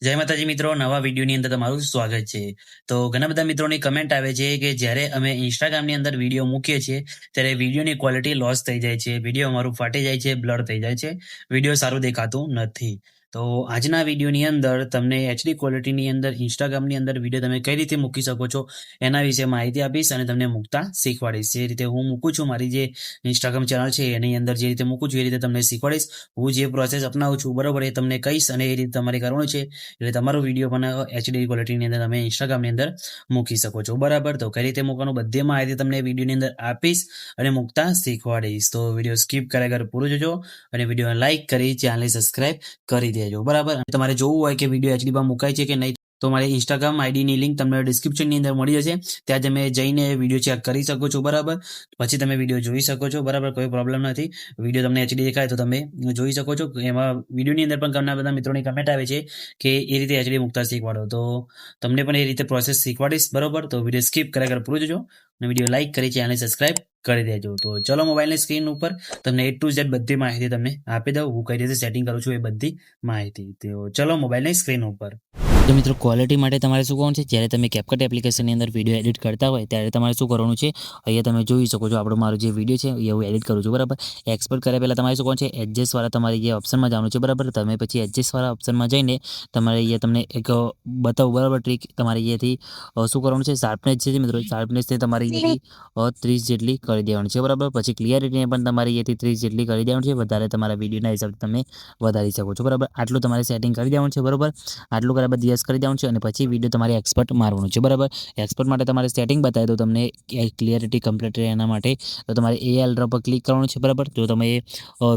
જય માતાજી મિત્રો, નવા વિડીયોની અંદર તમારું સ્વાગત છે। તો ઘણા બધા મિત્રોની કમેન્ટ આવે છે કે જ્યારે અમે ઇન્સ્ટાગ્રામની અંદર વિડીયો મૂકીએ છીએ ત્યારે વિડીયોની ક્વોલિટી લોસ થઈ જાય છે, વિડીયો અમારું ફાટી જાય છે, બ્લર થઈ જાય છે, વિડીયો સારું દેખાતું નથી। તો આજના વિડીયોની અંદર તમને એચડી ક્વોલિટીની અંદર ઇન્સ્ટાગ્રામની અંદર વિડીયો તમે કઈ રીતે મૂકી શકો છો એના વિશે માહિતી આપીશ અને તમને મૂકતા શીખવાડીશ। જે રીતે હું મૂકું છું, મારી જે ઇન્સ્ટાગ્રામ ચેનલ છે એની અંદર જે રીતે મૂકું છું એ રીતે તમને શીખવાડીશ। હું જે પ્રોસેસ અપનાવું છું બરોબર એ તમને કહીશ અને એ રીતે તમારે કરવાનું છે, એટલે તમારો વિડીયો પણ એચડી ક્વોલિટીની અંદર તમે ઇન્સ્ટાગ્રામની અંદર મૂકી શકો છો બરાબર। તો કઈ રીતે મૂકવાનું બધી માહિતી તમને વિડીયોની અંદર આપીશ અને મૂકતા શીખવાડીશ। તો વિડીયો સ્કીપ કર્યા વગર પૂરો જોજો અને વિડીયોને લાઈક કરી ચેનલને સબસ્ક્રાઇબ કરી દેજો બરાબર। તમારે જોવું હોય કે વિડીયો એચડીમાં મુકાય છે કે નહીં તો મારી ઇન્સ્ટાગ્રામ આઈડીની લિંક તમને ડિસ્ક્રિપ્શનની અંદર મળી જશે, ત્યાં તમે જઈને વિડીયો ચેક કરી શકો છો બરાબર। પછી તમે વિડીયો જોઈ શકો છો બરાબર, કોઈ પ્રોબ્લેમ નથી। વિડીયો તમને એચડી દેખાય તો તમે જોઈ શકો છો। એમાં વિડીયોની અંદર પણ ઘણા બધા મિત્રોની કમેન્ટ આવે છે કે એ રીતે એચડી મૂકતા શીખવાડો, તો તમને પણ એ રીતે પ્રોસેસ શીખવાડીશ બરોબર। તો વિડીયો સ્કીપ કર્યા વગર પૂરો જોજો અને વિડીયો લાઈક કરી ચેનલને સબસ્ક્રાઇબ કરી દેજો। તો ચલો મોબાઈલની સ્ક્રીન ઉપર તમને A to Z બધી માહિતી તમને આપી દઉં, હું કઈ રીતે સેટિંગ કરું છું એ બધી માહિતી। તો ચલો મોબાઈલની સ્ક્રીન ઉપર। તો મિત્રો ક્વોલિટી માટે તમારે શું કરવાનું છે, જ્યારે તમે CapCut એપ્લિકેશનની અંદર વિડીયો એડિટ કરતા હોય ત્યારે તમારે શું કરવાનું છે, અહીંયા તમે જોઈ શકો છો આપણો મારો જે વિડીયો છે એ હું એડિટ કરું છું બરાબર। એક્સપોર્ટ કર્યા પહેલાં તમારે શું કરવાનું છે, એડજસ્ટવાળા તમારે જે ઓપ્શનમાં જવાનું છે બરાબર। તમે પછી એડજસ્ટવાળા ઓપ્શનમાં જઈને તમારે અહીંયા તમને એક બતાવું બરાબર ટ્રીક, તમારે અહીંયાથી શું કરવાનું છે, શાર્પનેસ છે મિત્રો, શાર્પનેસને તમારે અહીંયાથી 30 જેટલી કરી દેવાની છે બરાબર। પછી ક્લિયરિટીને પણ તમારે અહીંયાથી 30 જેટલી કરી દેવાની છે, વધારે તમારા વિડીયોના હિસાબે તમે વધારી શકો છો બરાબર। આટલું તમારે સેટિંગ કરી દેવાનું છે બરાબર। આટલું કર્યા બાદ યસ કરી દેવાનું છે અને પછી વિડીયો તમારે એક્સપોર્ટ મારવાનું છે બરાબર। એક્સપોર્ટ માટે તમારે સેટિંગ બતાવી દો તમને ક્લિયરિટી કમ્પ્લીટ રહે એના માટે, તો તમારે AL પર ક્લિક કરવાનું છે બરાબર। તો તમે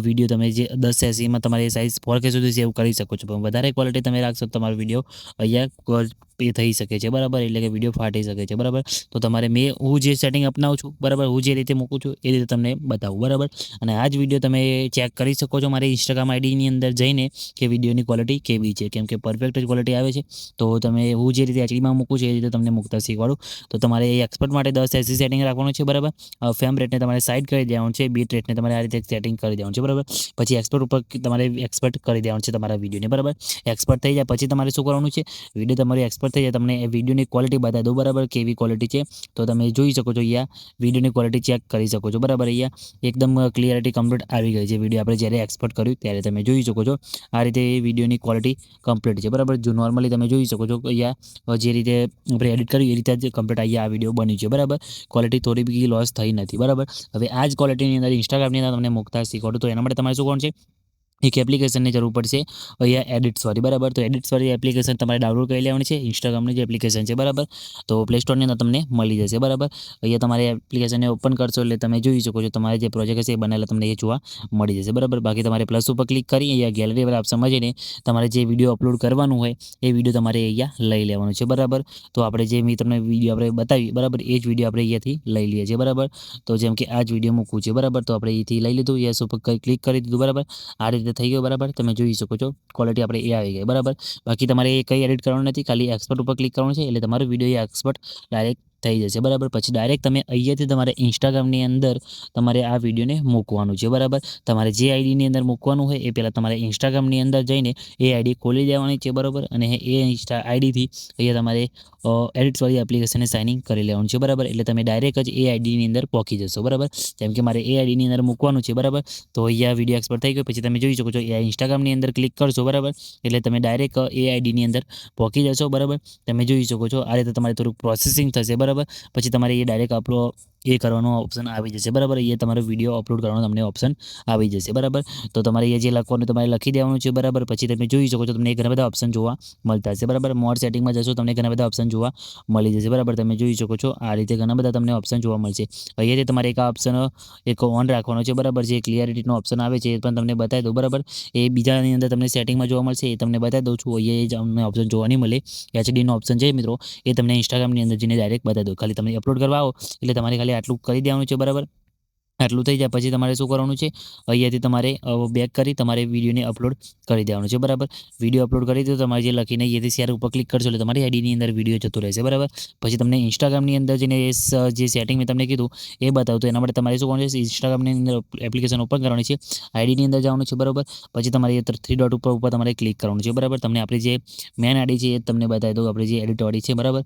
વિડીયો તમે જે 1080માં તમારી સાઇઝ 4K સુધી સેવ કરી શકો છો, પણ વધારે ક્વોલિટી તમે રાખશો તો તમારો વિડીયો અહીંયા એ થઈ શકે છે બરાબર, એટલે કે વિડીયો ફાટી શકે છે બરાબર। તો તમારે હું જે સેટિંગ અપનાવું છું બરાબર, હું જે રીતે મૂકું છું એ રીતે તમને બતાવું બરાબર। અને આ જ વિડીયો તમે ચેક કરી શકો છો મારી ઇન્સ્ટાગ્રામ આઈડીની અંદર જઈને કે વિડીયોની ક્વોલિટી કેવી છે, કેમ કે પરફેક્ટ જ ક્વોલિટી આવે છે। તો તમે હું જે રીતે એચડીમાં મૂકું છું એ રીતે તમને મૂકતા શીખવાડું। તો તમારે એક્સપોર્ટ માટે 1080 સેટિંગ રાખવાનું છે બરાબર। ફ્રેમ રેટને તમારે સાઇડ કરી દેવાનું છે, બીટ રેટને તમારે આ રીતે સેટિંગ કરી દેવાનું છે બરાબર। પછી એક્સપોર્ટ ઉપર તમારે એક્સપોર્ટ કરી દેવાનું છે તમારા વિડીયોને બરાબર। એક્સપોર્ટ થઈ જાય પછી તમારે શું કરવાનું છે, વિડીયો તમારી એક્સપોર્ટ થઈ જાય તમને વિડીયોની ક્વોલિટી બતાવી દો બરાબર, કેવી ક્વોલિટી છે તો તમે જોઈ શકો છો, અહીંયા વિડીયોની ક્વોલિટી ચેક કરી શકો છો બરાબર। અહીંયા એકદમ ક્લિયરિટી કમ્પ્લીટ આવી ગઈ છે વિડીયો આપણે જ્યારે એક્સપોર્ટ કર્યું ત્યારે તમે જોઈ શકો છો આ રીતે વિડીયોની ક્વોલિટી કમ્પ્લીટ છે બરાબર। જો નોર્મલી તમે જોઈ શકો છો અહીંયા જે રીતે આપણે એડિટ કર્યું એ રીતે જ કમ્પ્લીટ અહીંયા આ વિડીયો બન્યું છે બરાબર। ક્વોલિટી થોડી બી લોસ થઈ નથી બરાબર। હવે આ જ ક્વોલિટીની અંદર ઇન્સ્ટાગ્રામની અંદર તમને મૂકતા શીખવાડું, તો એના માટે તમારે શું કરવાનું છે, એક એપ્લિકેશનની જરૂર પડશે અહીંયા એડિટ્સવાળી બરાબર। તો એડિટ્સવાળી એપ્લિકેશન તમારે ડાઉનલોડ કરી લેવાની છે, ઇન્સ્ટાગ્રામની જે એપ્લિકેશન છે બરાબર। તો પ્લે સ્ટોરની અંદર તમને મળી જશે બરાબર। અહીંયા તમારે એપ્લિકેશનને ઓપન કરશો એટલે તમે જોઈ શકો છો તમારે જે પ્રોજેક્ટ હશે એ બનાવેલા તમને એ જોવા મળી જશે બરાબર। બાકી તમારે પ્લસ ઉપર ક્લિક કરી અહીંયા ગેલેરીવાળા ઓપ્શનમાં જઈને તમારે જે વિડીયો અપલોડ કરવાનું હોય એ વિડીયો તમારે અહીંયા લઈ લેવાનું છે બરાબર। તો આપણે જે મેં તમને વિડીયો આપણે બતાવી બરાબર એ જ વિડીયો આપણે અહીંયાથી લઈ લઈએ છીએ બરાબર। તો જેમ કે આ જ વિડીયો મૂકવું છે બરાબર, તો આપણે અહીંથી લઈ લીધું, યસ ઉપર ક્લિક કરી દીધું બરાબર। આ રીતે થઈ ગયો બરાબર, તમે જોઈ શકો છો ક્વોલિટી આપણે એ આવી ગઈ બરાબર। બાકી તમારે કંઈ એડિટ કરવાનું નથી, ખાલી એક્સપોર્ટ ઉપર ક્લિક કરવાનું છે એટલે તમારો વિડીયો એક્સપોર્ટ ડાયરેક્ટ થઈ જશે બરાબર। પછી ડાયરેક્ટ તમે અહીંયાથી તમારે ઇન્સ્ટાગ્રામની અંદર તમારે આ વિડીયોને મૂકવાનું છે બરાબર। તમારે જે આઈડીની અંદર મૂકવાનું હોય એ પહેલાં તમારે ઇન્સ્ટાગ્રામની અંદર જઈને એ આઈડી ખોલી દેવાની છે બરાબર। અને એ ઇન્સ્ટા આઈડીથી અહીંયા તમારે એડિટ્સવાળી એપ્લિકેશનને સાઇનિંગ કરી લેવાનું છે બરાબર, એટલે તમે ડાયરેક્ટ જ એ આઈડીની અંદર પહોંચી જશો બરાબર। જેમ કે મારે એ આઈડીની અંદર મૂકવાનું છે બરાબર, તો અહીંયા વિડીયો એક્સપોર્ટ થઈ ગયો પછી તમે જોઈ શકો છો એ ઇન્સ્ટાગ્રામની અંદર ક્લિક કરશો બરાબર, એટલે તમે ડાયરેક્ટ એ આઈડીની અંદર પહોંચી જશો બરાબર। તમે જોઈ શકો છો આ રીતે તમારે થોડુંક પ્રોસેસિંગ થશે બરાબર। પછી તમારે એ ડાયરેક્ટ આપણો એ કરવાનો ઓપ્શન આવી જશે બરાબર, એ તમારો વિડીયો અપલોડ કરવાનો તમને ઓપ્શન આવી જશે બરાબર। તો તમારે એ જે લખવાનું તમારે લખી દેવાનું છે બરાબર। પછી તમે જોઈ શકો છો તમને ઘણા બધા ઓપ્શન જોવા મળતા હશે બરાબર। મોર સેટિંગમાં જશો તમને ઘણા બધા ઓપ્શન જોવા મળી જશે બરાબર, તમે જોઈ શકો છો આ રીતે ઘણા બધા તમને ઓપ્શન જોવા મળશે। અહીંયાથી તમારે એક ઓપ્શન એક ઓન રાખવાનો છે બરાબર, જે ક્લિયરિટીનો ઓપ્શન આવે છે એ પણ તમને બતાવી દઉં બરાબર। એ બીજાની અંદર તમને સેટિંગમાં જોવા મળશે એ તમને બતાવી દઉં છું, અહીંયા જ અમને ઓપ્શન જોવા નહીં મળે, એચડીનો ઓપ્શન છે મિત્રો એ તમને ઇન્સ્ટાગ્રામની અંદર જઈને ડાયરેક્ટ બતાવી દો, ખાલી તમે અપલોડ કરવા આવો એટલે તમારે ખાલી આટલું કરી દેવાનું છે બરાબર। આટલું થઈ જાય પછી તમારે શું કરવાનું છે, અહીંયાથી તમારે બેક કરી તમારે વિડીયોને અપલોડ કરી દેવાનું છે. બરાબર, વિડીયો અપલોડ કરી દો, તમારે જે લખીને અહીંયાથી શેર ઉપર ક્લિક કરશો એટલે તમારી આઈડીની અંદર વિડીયો જતો રહેશે. બરાબર, પછી તમને ઇન્સ્ટાગ્રામની અંદર જઈને જે સેટિંગ મેં તમને કીધું એ બતાવતો, એના માટે તમારે શું કરવાનું છે, ઇન્સ્ટાગ્રામની અંદર એપ્લિકેશન ઓપન કરવાની છે, આઈડીની અંદર જવાનું છે. બરાબર, પછી તમારે 3 ડોટ ઉપર તમારે ક્લિક કરવાનું છે. બરાબર, તમને આપણી જે મેન આઈડી છે એ તમને બતાવી દો, આપણી જે એડિટ વાળી છે. બરાબર,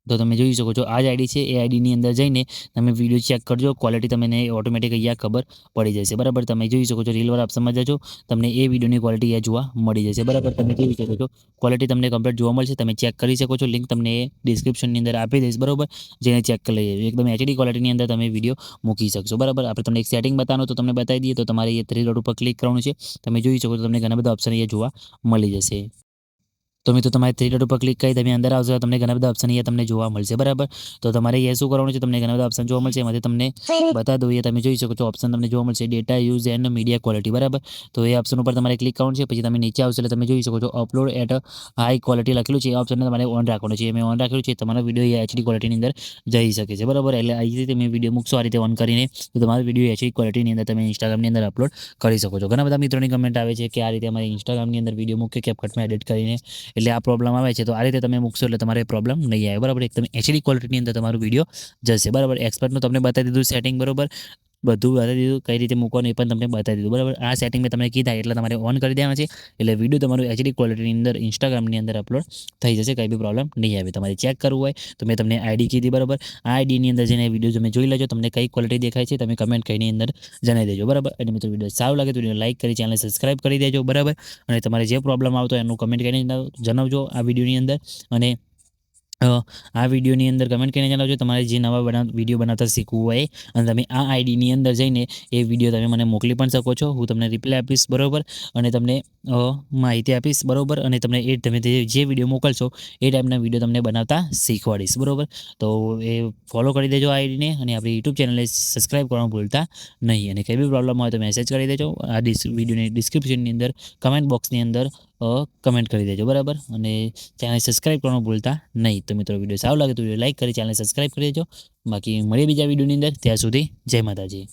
તો તમે જોઈ શકો છો આ જ આઈડી છે. એ આઈડીની અંદર જઈને તમે વિડીયો ચેક કરજો, ક્વોલિટી તમને ઓટોમેટિક અહીંયા ખબર પડી જશે. બરાબર, તમે જોઈ શકો છો રીલવાળા ઓપ્શનમાં જજો, તમને એ વિડીયોની ક્વોલિટી અહીંયા જોવા મળી જશે. બરાબર, તમે જોઈ શકો છો ક્વોલિટી તમને કમ્પ્લીટ જોવા મળશે, તમે ચેક કરી શકો છો. લિંક તમને ડિસ્ક્રિપ્શનની અંદર આપી દઈશ. બરાબર, જેને ચેક કરી લેજો, એકદમ એચડી ક્વોલિટીની અંદર તમે વિડીયો મૂકી શકશો. બરાબર, આપણે તમને એક સેટિંગ બતાવવાનું તો તમને બતાવી દઈએ, તો તમારે એ 3 ડોટ ઉપર ક્લિક કરવાનું છે. તમે જોઈ શકો છો તમને ઘણા બધા ઓપ્શન અહીંયા જોવા મળી જશે. તો મિત્રો તમારે 3 ડોટ ઉપર ક્લિક કરી તમે અંદર આવશો, તમને ઘણા બધા ઓપ્શન અહીંયા તમને જોવા મળશે. બરાબર, તો તમારે અહીંયા શું કરવાનું છે, તમને ઘણા બધા ઓપ્શન જોવા મળશે, એમાંથી તમને બતાવી દઉં. તમે જોઈ શકો છો ઓપ્શન તમને જોવા મળશે data use and media quality. બરાબર, તો એ ઓપ્શન ઉપર તમારે ક્લિક કરવાનું છે. પછી તમે નીચે આવશો એટલે તમે જોઈ શકો છો અપલોડ એટ હાઈ ક્વોલિટી લખેલું છે, એ ઓપ્શનને તમારે ઓન રાખવાનું છે. મેં ઓન રાખેલું છે, તમારો વિડીયો એચડી ક્વોલિટીની અંદર જઈ શકે છે. બરાબર, એટલે અહીંથી તમે વિડીયો મૂકશો આ રીતે ઓન કરીને, તો તમારો વિડીયો એચડી ક્વોલિટીની અંદર તમે ઇન્સ્ટાગ્રામની અંદર અપલોડ કરી શકો છો. ઘણા બધા મિત્રોની કમેન્ટ આવે છે કે આ રીતે અમારે ઇન્સ્ટાગ્રામની અંદર વિડીયો મૂકે કેપકટમાં એડિટ કરીને, એટલે આ પ્રોબ્લેમ આવે છે. તો આ રીતે તમે મૂકશો એટલે તમારે પ્રોબ્લેમ નહીં આવે. બરાબર, એકદમ એચડી ક્વોલિટીની અંદર તમારો વિડીયો જશે. બરાબર, એક્સપર્ટનું તમને બતાવી દીધું સેટિંગ. બરાબર, બધું બતાવી દીધું, કઈ રીતે મૂકવાનું એ પણ તમને બતાવી દીધું. બરાબર, આ સેટિંગ મેં તમને કીધા એટલે તમારે ઓન કરી દેવાના છે, એટલે વિડીયો તમારું એચડી ક્વોલિટીની અંદર ઇન્સ્ટાગ્રામની અંદર અપલોડ થઈ જશે, કંઈ બી પ્રોબ્લેમ નહીં આવે. તમારે ચેક કરવું હોય તો મેં તમને આઈડી કીધી. બરાબર, આ આઈડીની અંદર જઈને વિડીયો તમે જોઈ લેજો, તમને કઈ ક્વોલિટી દેખાય છે તમે કમેન્ટ કરીને અંદર જણાવી દેજો. બરાબર, અને મિત્રો વિડીયો સારું લાગે તો વિડીયો લાઈક કરી ચેનલ સબસ્ક્રાઈબ કરી દેજો. બરાબર, અને તમારે જે પ્રોબ્લેમ આવતો એનું કમેન્ટ કરીને જણાવજો આ વિડીયોની અંદર. અને આ વિડીયોની અંદર કમેન્ટ કરીને જણાવજો તમારે જે નવા વિડીયો બનાવતા શીખવું હોય, અને તમે આ આઈડીની અંદર જઈને એ વિડીયો તમે મને મોકલી પણ શકો છો, હું તમને રિપ્લાય આપીશ. બરાબર, અને તમને માહિતી આપીશ. બરાબર, અને તમને તમે જે વિડીયો મોકલશો એ ટાઈપના વિડીયો તમને બનાવતા શીખવાડીશ. બરાબર, તો એ ફોલો કરી દેજો આ આઈડીને, અને આપણી યુટ્યુબ ચેનલને સબસ્ક્રાઈબ કરવાનું ભૂલતા નહીં. અને કંઈ બી પ્રોબ્લેમ હોય તો મેસેજ કરી દેજો, આ વિડીયોની ડિસ્ક્રિપ્શનની અંદર કમેન્ટ બોક્સની અંદર કમેન્ટ કરી દેજો. બરાબર, અને ચેનલ સબસ્ક્રાઈબ કરવાનું ભૂલતા નહીં. તો મિત્રો વિડીયો સારું લાગે તો વિડીયો લાઈક કરી ચેનલ સબસ્ક્રાઈબ કરી દેજો. બાકી મળીએ બીજા વિડીયોની અંદર, ત્યાં સુધી જય માતાજી.